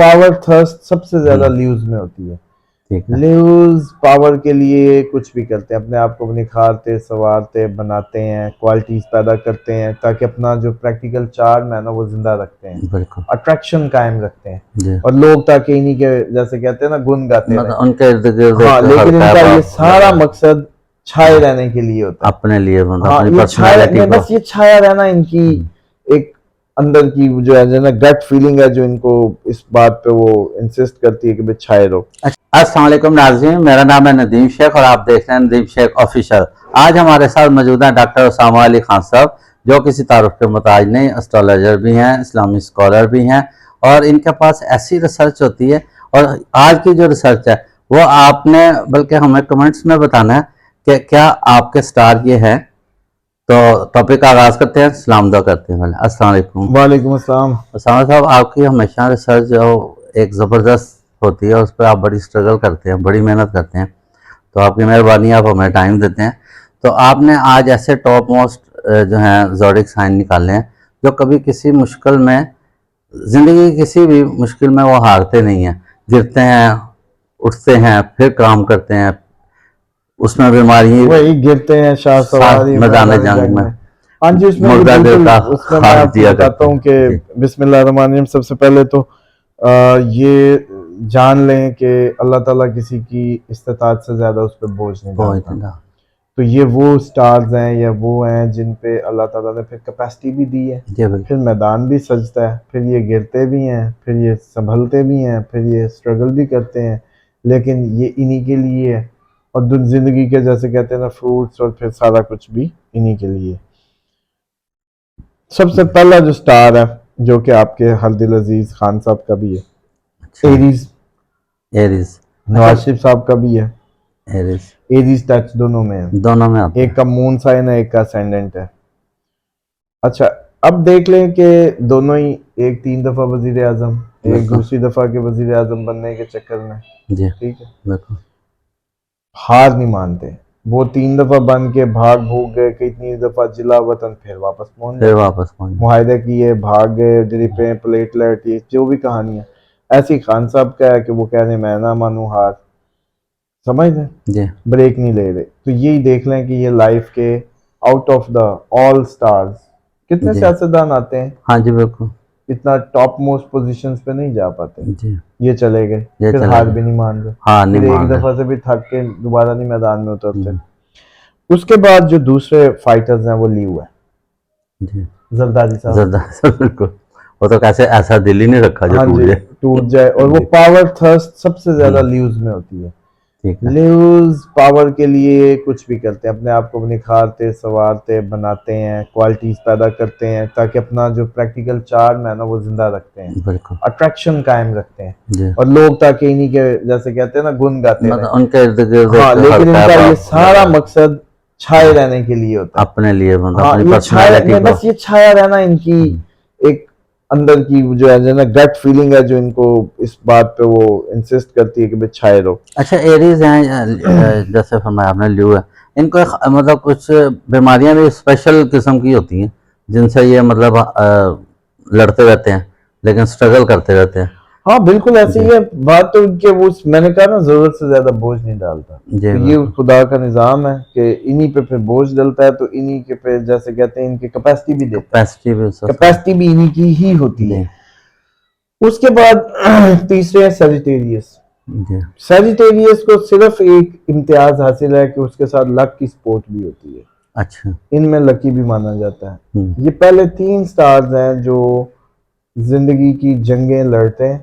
Power thirst सबसे ज्यादा ल्यूज में होती है। ल्यूज पावर के लिए कुछ भी करते हैं, अपने आप को निखारते संवारते बनाते हैं, क्वालिटीज पैदा करते हैं ताकि अपना जो प्रैक्टिकल चार्म है ना वो जिंदा रखते हैं, अट्रैक्शन कायम रखते हैं और लोग ताकि इन्हीं के जैसे कहते हैं ना गुण गाते हैं उनके इर्द गिर्द। हाँ, लेकिन इनका ये सारा मकसद छाए रहने के लिए होता है, अपने लिए। हाँ, ये छाया, बस ये छाया रहना इनकी एक अंदर की जो है ना गट फीलिंग है जो इनको इस बात पे वो इंसिस्ट करती है कि भाई छाए रहो। अस्सलाम वालेकुम नाज़रीन, मेरा नाम है नदीम शेख और आप देख रहे हैं नदीम शेख ऑफिशियल। आज हमारे साथ मौजूद हैं डॉक्टर उसामा अली खान साहब, जो किसी तारुफ के मुताज नहीं, एस्ट्रोलॉजर भी हैं, इस्लामी स्कॉलर भी हैं और इनके पास ऐसी रिसर्च होती है। और आज की जो रिसर्च है वो आपने बल्कि हमें कमेंट्स में बताना है कि क्या आपके स्टार ये हैं। तो टॉपिक का आगाज करते हैं, सलाम दुआ करते हैं। अस्सलाम वालेकुम। वालेकुम अस्सलाम। उसामा साहब, आपकी हमेशा रिसर्च जो एक ज़बरदस्त होती है, उस पर आप बड़ी स्ट्रगल करते हैं, बड़ी मेहनत करते हैं, तो आपकी मेहरबानी, आप हमें टाइम देते हैं। तो आपने आज ऐसे टॉप मोस्ट जो हैं ज़ोडिक साइन निकाले हैं जो कभी किसी मुश्किल में, ज़िंदगी की किसी भी मुश्किल में वो हारते नहीं हैं, गिरते हैं, उठते हैं, फिर काम करते हैं, उसमें बीमारी वही गिरते हैं, शाह सवारी मैदान जंग में। हाँ जी, उसमें मैं आपको बताता हूँ कि बिस्मिल्लाहिर्रहमानिर्रहीम। सबसे पहले तो ये जान लें कि अल्लाह ताला किसी की इस्तिताअत से ज्यादा उस पर बोझ नहीं डालता। तो ये वो स्टार्स हैं या वो हैं जिन पे अल्लाह ताला ने फिर कैपेसिटी भी दी है, फिर मैदान भी सजता है, फिर ये गिरते भी हैं, फिर ये संभलते भी हैं, फिर ये स्ट्रगल भी करते हैं, लेकिन ये इन्हीं के लिए है। और जिंदगी के जैसे कहते हैं ना फ्रूट्स और फिर सारा कुछ भी इन्हीं के लिए। सबसे पहला जो स्टार है जो कि आपके हर दिल अजीज खान साहब का भी है, एरीज। नवाज शरीफ साहब का भी है एरीज टच, दोनों में है, दोनों में आता है। एक का मून साइन है, एक का असेंडेंट है। अच्छा, अब देख लें कि दोनों ही एक 3 दफा वजीर आजम, एक दूसरी दफा के वजीर आजम बनने के चक्कर में, ठीक है, हार नहीं मानते। वो 3 दफा बन के भाग भूग गए, कितनी दफा जिला वतन, फिर वापस पहुंच मुआहदे किए, भाग गए, ड्रिपें, प्लेटलेट, ये जो भी कहानी है। ऐसी खान साहब का है कि वो कह रहे मैं ना मानू हार, समझ लें, ब्रेक नहीं ले रहे। तो यही देख लें कि ये लाइफ के out of the all stars कितने सियासतदान आते हैं। हाँ जी, बिल्कुल, इतना टॉप मोस्ट पोजीशंस पे नहीं जा पाते जी। ये चले गए, फिर हार भी नहीं मान रहे, फिर एक दफा से भी थक के दोबारा नहीं मैदान में उतरते। उसके बाद जो दूसरे फाइटर्स हैं वो लीव है, जरदारी साहब, बिल्कुल, वो तो कैसे ऐसा दिल ही नहीं रखा जो टूट जाए। और वो पावर थर्स्ट सबसे ज्यादा ल्यूज में होती है। ल्यूज पावर के लिए कुछ भी करते हैं, अपने आप को निखारते संवारते बनाते हैं, क्वालिटीज पैदा करते हैं ताकि अपना जो प्रैक्टिकल चार्म है ना वो जिंदा रखते हैं, अट्रैक्शन कायम रखते हैं और लोग ताकि इन्हीं के जैसे कहते हैं ना गुण गाते हैं उनके इर्द गिर्द। हाँ, लेकिन इनका ये सारा मकसद छाए रहने के लिए होता है, अपने लिए। हाँ, ये बस ये छाया रहना इनकी एक अंदर की जो है ना गट फीलिंग है जो इनको इस बात पे वो इंसिस्ट करती है कि भाई छाए रहो। अच्छा, एरीज हैं जैसे फरमाया आपने, ल्यू है, इनको मतलब कुछ बीमारियां भी स्पेशल किस्म की होती हैं जिनसे ये मतलब लड़ते रहते हैं लेकिन स्ट्रगल करते रहते हैं। हाँ बिल्कुल ऐसी है बात। तो इनके वो मैंने कहा ना जरूरत से ज्यादा बोझ नहीं डालता, तो ये खुदा का निजाम है कि इन्हीं पे फिर बोझ डलता है, तो इन्हीं के पे जैसे कहते हैं इनकी कैपेसिटी भी देता है, कैपेसिटी भी इन्हीं की ही होती है। उसके बाद तीसरे हैं सजिटेरियस। सजिटेरियस को सिर्फ एक इम्तियाज हासिल है कि उसके साथ लक की सपोर्ट भी होती है। अच्छा, इनमें लकी भी माना जाता है। ये पहले 3 स्टार्स हैं जो जिंदगी की जंगें लड़ते हैं,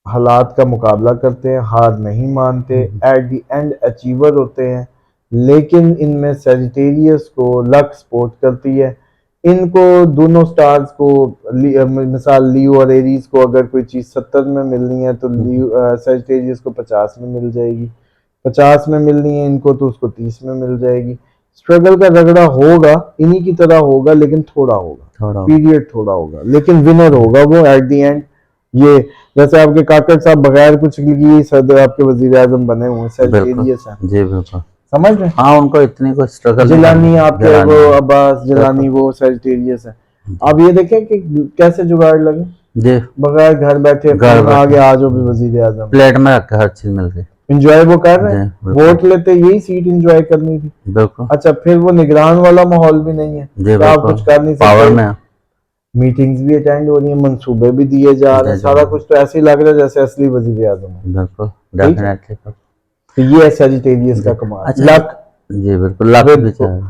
हालात का मुकाबला करते हैं, हार नहीं मानते, एट द एंड अचीवर होते हैं। लेकिन इनमें सजिटेरियस को लक सपोर्ट करती है। इनको दोनों स्टार्स को मिसाल लियो और एरीज को अगर कोई चीज 70 में मिलनी है तो सजिटेरियस को 50 में मिल जाएगी, 50 में मिलनी है इनको तो उसको 30 में मिल जाएगी। स्ट्रगल का रगड़ा होगा, इन्हीं की तरह होगा, लेकिन थोड़ा होगा, पीरियड थोड़ा होगा, लेकिन विनर होगा वो एट द एंड। ये जैसे आपके काकड़ साहब बगैर कुछ की सदर आपके वजीर आजम बने हुए सजिटेरियस हैं जी, बिल्कुल, समझ रहे। हाँ, उनको इतनी कोई स्ट्रगल, जिलानी आपके वो अब्बास जिलानी वो सजिटेरियस है। अब ये देखें कि कैसे जुगाड़ लगे, जी, बगैर घर बैठे घर फोन आ बैठे। गया, आज भी वजीर आजम, प्लेट में रख के हर चीज मिल गई। इंजॉय वो कर रहे जी, हैं। बिल्कुल। वोट लेते यही सीट इंजॉय करनी थी। बिल्कुल। अच्छा, फिर वो निगरान वाला माहौल भी नहीं है, जी, क्या आप बिल्कुल। कुछ कर नहीं पावर सकते। में है। मीटिंग्स भी अटेंड हो रही हैं, मंसूबे भी दिए जा रहे हैं, जी, सारा कुछ तो ऐसे ही लग रहा है जैसे असली वजीर आजम है। बिल्कुल, ठीक है, डेफिनेटली। तो ये है सेजिटेरियस जी, का कमाल, अच्छा। लक जी, बिल्कुल, लक भी चाहिए।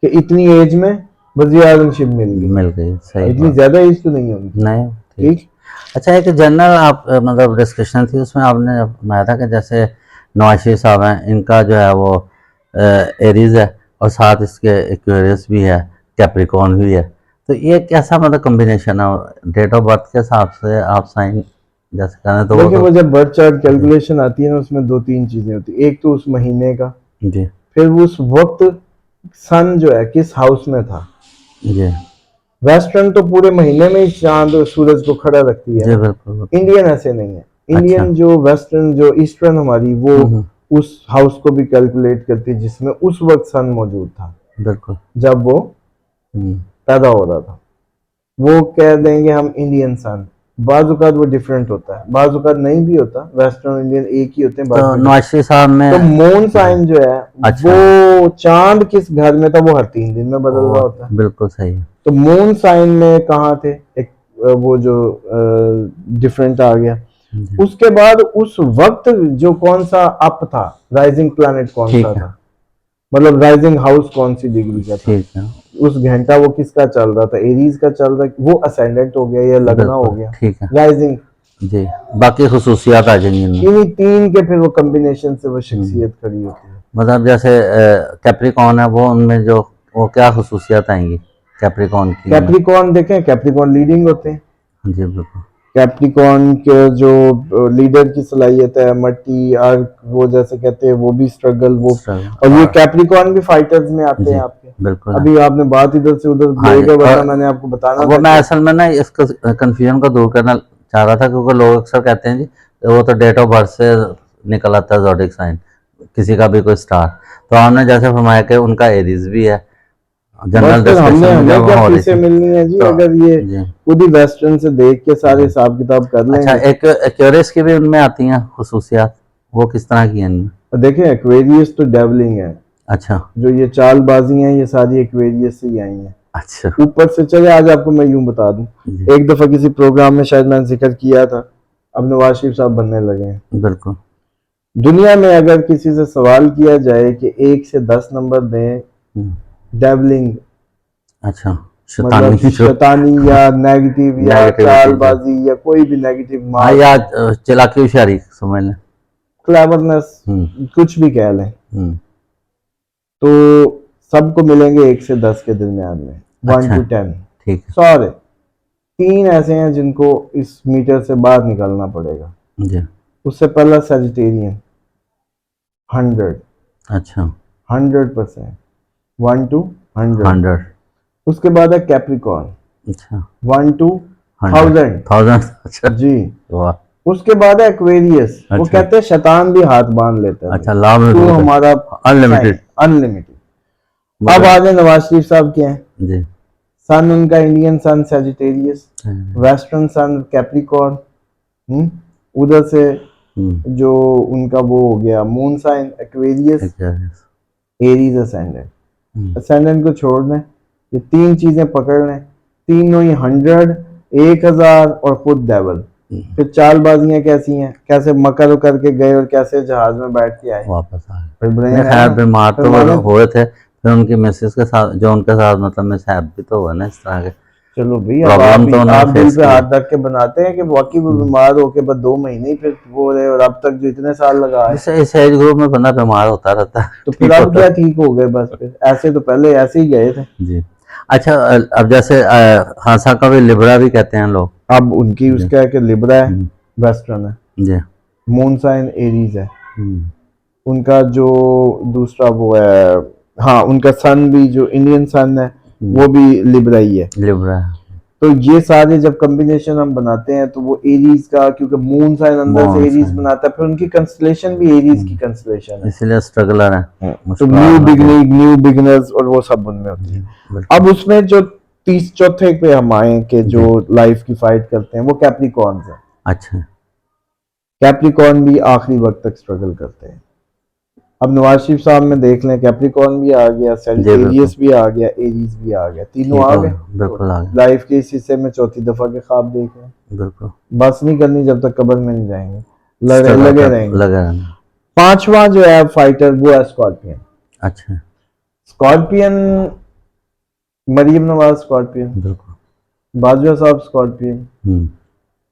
कि इतनी एज में वजीर आजमशिप मिल गई। मिल गई, सही इतनी बात। ज्यादा एज तो नहीं होगी। नहीं, ठीक। ठीक, अच्छा, एक जनरल आप मतलब डिस्कशन थी, उसमें आपने बताया था कि जैसे नवाज शरीफ साहब हैं, इनका जो है वो एरीज है और साथ इसके एक्वेरियस भी है, कैप्रिकॉर्न भी है। तो ये कैसा मतलब कॉम्बिनेशन है? डेट ऑफ बर्थ के हिसाब से आप साइन जैसे करें तो देखिए वो वो तो। जब बर्थ चार्ट कैलकुलेशन आती है ना, उसमें दो तीन चीजें होती है। एक तो उस महीने का, जी, फिर वो उस वक्त सन जो है किस हाउस में था। जी, वेस्टर्न तो पूरे महीने में ही चांद और सूरज को खड़ा रखती है जी, ना, बिल्कुल, बिल्कुल। इंडियन ऐसे नहीं है। अच्छा। इंडियन जो वेस्टर्न जो ईस्टर्न हमारी, वो हम्म, उस हाउस को भी कैलकुलेट करती है जिसमें उस वक्त सन मौजूद था बिल्कुल। जब वो हम्म, पैदा हो रहा था। वो कह देंगे हम इंडियन सन। बाजुकात वो डिफरेंट होता है, बाजुकात नहीं भी होता, वेस्टर्न इंडियन एक ही होते हैं, तो बाजुकात नवाज शरीफ साहब में। तो मून साइन जो है, अच्छा। वो चांद किस घर में था वो हर 3 दिन में बदल रहा ओ, होता है। बिल्कुल सही है। तो मून साइन में कहाँ थे, एक वो जो डिफरेंट आ गया। जी, उसके बाद उस वक्त जो कौन सा अप था, राइजिंग प्लैनेट कौन ठीक सा है, था, मतलब राइजिंग हाउस कौन सी डिग्री का था, ठीक है। उस घंटा वो किसका चल रहा था, एरीज का चल रहा, वो असेंडेंट हो गया या लगना हो बिल्कुल, गया, ठीक है। राइजिंग। जी, बाकी खसूसियात आ जाएंगी इनमें। इन्हीं तीन के फिर वो कम्बिनेशन से वो हम्म, शख्सियत खड़ी होती है। मतलब जैसे कैप्रिकॉर्न है वो, उनमें जो वो क्या खसूसियात आएंगी कैप्रिकॉर्न की उनमें? कैप्रिकॉर्न देखें, कैप्रिकॉर्न लीडिंग होते हैं। जी, बिल्कुल। कैप्रिकॉर्न के जो लीडर की सलाहियत है, मट्टी अर्क, वो जैसे कहते हैं वो भी स्ट्रगल वो। और ये और कैप्रिकॉर्न भी फाइटर्स में आते जी, हैं आपके। बिल्कुल है। अभी आपने बात इधर से उधर हाँ ले जी, गए, वरना और मैंने आपको बताना वो था मैं कि असल में ना इसको कंफ्यूजन को दूर करना चाह रहा था, क्योंकि लोग अक्सर कहते हैं जी वो तो डेट ऑफ बर्थ से निकल आता है ज़ोडिक साइन, किसी का भी कोई स्टार। तो हमने जैसे फरमाया कि उनका एरीज भी है, बस जनरल फिर हमने डिस्कशन में हमें जब क्या हो रही फीसें थी मिलनी है जी, तो। अगर ये जी, खुद ही वेस्टर्न से देख के सारे जी। हिसाब किताब कर अच्छा, लेंगे। एक एक्यूरेस की भी उनमें आती हैं खसूसियात, वो किस तरह की हैं इनमें? और देखें, एक्वेरियस तो डेवलिंग है, अच्छा, जो ये चालबाजी हैं ये सारी एक्वेरियस से ही आई हैं। अच्छा। ऊपर से चले, आज आपको मैं यूं बता दूं, जी, एक दफा किसी प्रोग्राम में शायद मैंने जिक्र किया था, अब नवाज शरीफ साहब बनने लगे हैं। बिल्कुल। दुनिया में अगर किसी से सवाल किया जाए कि 1 से 10 नंबर दें हम्म, डेवलिंग, अच्छा, मतलब शैतानी जो शैतानी या नेगेटिव या नेगेटिविटी जो। चालबाजी या कोई भी नेगेटिव हाँ, मार्क, या चालाकी होशियारी समझ लें। क्लेवरनेस, हम्म, कुछ भी कह लें, हम्म, तो सबको मिलेंगे 1 से 10 के दरमियान में, वन अच्छा, टू टेन ठीक है। सारे। 3 ऐसे हैं जिनको इस मीटर से बाहर निकलना पड़ेगा। जी, उससे पहला सेजिटेरियन, 100, अच्छा, 100%, 1 to 100। 100, उसके बाद है कैप्रिकॉर्न, अच्छा, 100, 1 to 1000। 1000, अच्छा। जी, वाह, उसके बाद है एक्वेरियस, वो अच्छा, कहते हैं शैतान भी हाथ बांध लेता है अच्छा, भाई, लाभ में तू दूध है, हमारा अनलिमिटेड। अनलिमिटेड। अब मतलब। आ जाए नवाज शरीफ साहब के हैं। जी, सन उनका इंडियन सन सेजिटेरियस, हम्म, वेस्टर्न सन कैप्रिकॉर्न, उधर से जो उनका वो हो गया मून साइन एक्वेरियस, ठीक है। Aries ascendant. हम्म, असेंडेंट को छोड़ दें, ये 3 चीजें पकड़ लें, तीनों ही 100, 1000 और खुद डेवल। फिर चालबाजियां कैसी हैं, कैसे मकर करके गए और कैसे जहाज में बैठ के आए, वापस आ गए। फिर ब्रेन नहीं, है खैर ना। बीमार फिर तो वो माने, हुए थे, फिर उनकी मिसेस के साथ जो उनके साथ मतलब मिसहैप भी तो हुआ ना, इस तरह के चलो भाई, अब प्रॉब्लम तो उन्होंने आप दिल फेस पे की है। हाथ रख के बनाते हैं कि वाकई वो बीमार होके बस 2 महीने ही फिर वो रहे, और अब तक जो इतने साल लगा है, जैसे इस एज ग्रुप में बंदा बीमार होता रहता है, तो फिर ठीक अब होता क्या है। ठीक हो गए, बस फिर ऐसे तो पहले ऐसे ही गए थे। जी, अच्छा, अब जैसे हादसा का भी लिब्रा भी कहते हैं लोग। अब उनकी जी, उसका है कि लिब्रा है, हम्म, वेस्टर्न है, जी, मून साइन एरीज है। हम्म, उनका जो दूसरा वो है, हाँ उनका सन भी जो इंडियन सन है वो भी लिब्रा ही है। लिब्रा, तो ये सारे जब कॉम्बिनेशन हम बनाते हैं तो वो एरीज का, क्योंकि मून साइन अंदर से मौन एरीज साइन, बनाता है, फिर उनकी कंस्टलेशन भी एरीज की कंस्टलेशन है। इसलिए स्ट्रगलर है, तो मुश्किल न्यू में थे। बिगनिंग, न्यू बिगनर्स और वो सब उनमें होती जी, है। बिल्कुल। अब उसमें जो 30 चौथे पे हम आए कि जो लाइफ की फाइट करते हैं वो कैप्रिकॉर्न्स हैं। अच्छा। कैप्रिकॉर्न भी आखिरी वक्त तक स्ट्रगल करते हैं। अब नवाज शरीफ साहब में देख लें, कैप्रिकॉर्न भी आ गया, सेजिटेरियस भी आ गया, एरीज भी आ गया, तीनों आ गए। बिल्कुल आ गए। लाइफ के इस हिस्से में चौथी दफा के ख्वाब देख रहे हैं। बिल्कुल। बस नहीं करनी जब तक कब्र में नहीं जाएंगे, Struggle लगे कर- रहेंगे। लगे रहना। पांचवा जो है फाइटर वो है स्कॉर्पियन। अच्छा। स्कॉर्पियन, मरीम नवाज स्कॉर्पियन, बिल्कुल। बाजवा साहब स्कॉर्पियन,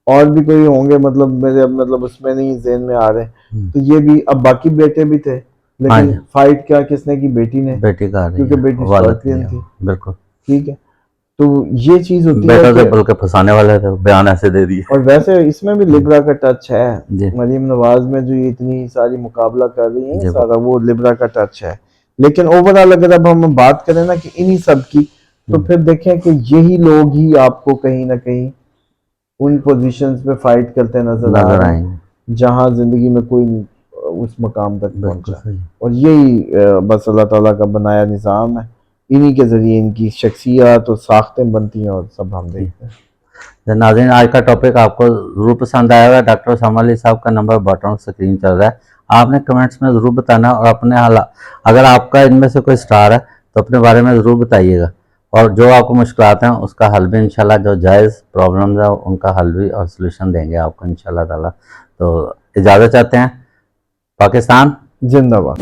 और भी कोई होंगे, मतलब मेरे मतलब उसमें नहीं ज़हन में आ रहे। तो ये भी, अब बाकी बेटे भी थे, लेकिन हाँ, फाइट क्या किसने की? बेटी ने, बेटी का आ रही क्योंकि है, बेटी वालद स्कॉर्पियन की थी। है। बिल्कुल। ठीक है, तो ये चीज होती बेटा है तो कि, बल्कि फंसाने वाले थे, बयान ऐसे दे दिए। और वैसे इसमें भी लिब्रा का टच है। जी। मरीम नवाज में जो ये इतनी सारी मुकाबला कर रही है जी, सारा, वो लिब्रा का टच है। लेकिन ओवरऑल अगर अब हम बात करें ना कि इन्हीं सब की, तो फिर देखें कि यही लोग ही आपको कहीं ना कहीं उन पोजीशंस पे फाइट करते नजर आ नजर रहे हैं आएंगे। जहां जिंदगी में कोई उस मकाम तक बिल्कुल पहुंचा। सही। और यही बस अल्लाह ताला का बनाया निज़ाम है। इन्हीं के जरिए इनकी शख्सियत और साख्तें बनती हैं और सब हम देखते हैं। तो नाज़रीन, आज का टॉपिक आपको ज़रूर पसंद आया होगा। डॉक्टर उसामा अली साहब का नंबर बॉटम स्क्रीन चल रहा है, आपने कमेंट्स में ज़रूर बताना, और अपने हालात, अगर आपका इनमें से कोई स्टार है तो अपने बारे में ज़रूर बताइएगा, और जो आपको मुश्किलात हैं उसका हल भी इंशाल्लाह, जो जायज़ प्रॉब्लम्स है उनका हल भी और सलूशन देंगे आपको इंशाल्लाह ताला। तो इजाज़त चाहते हैं। पाकिस्तान जिंदाबाद।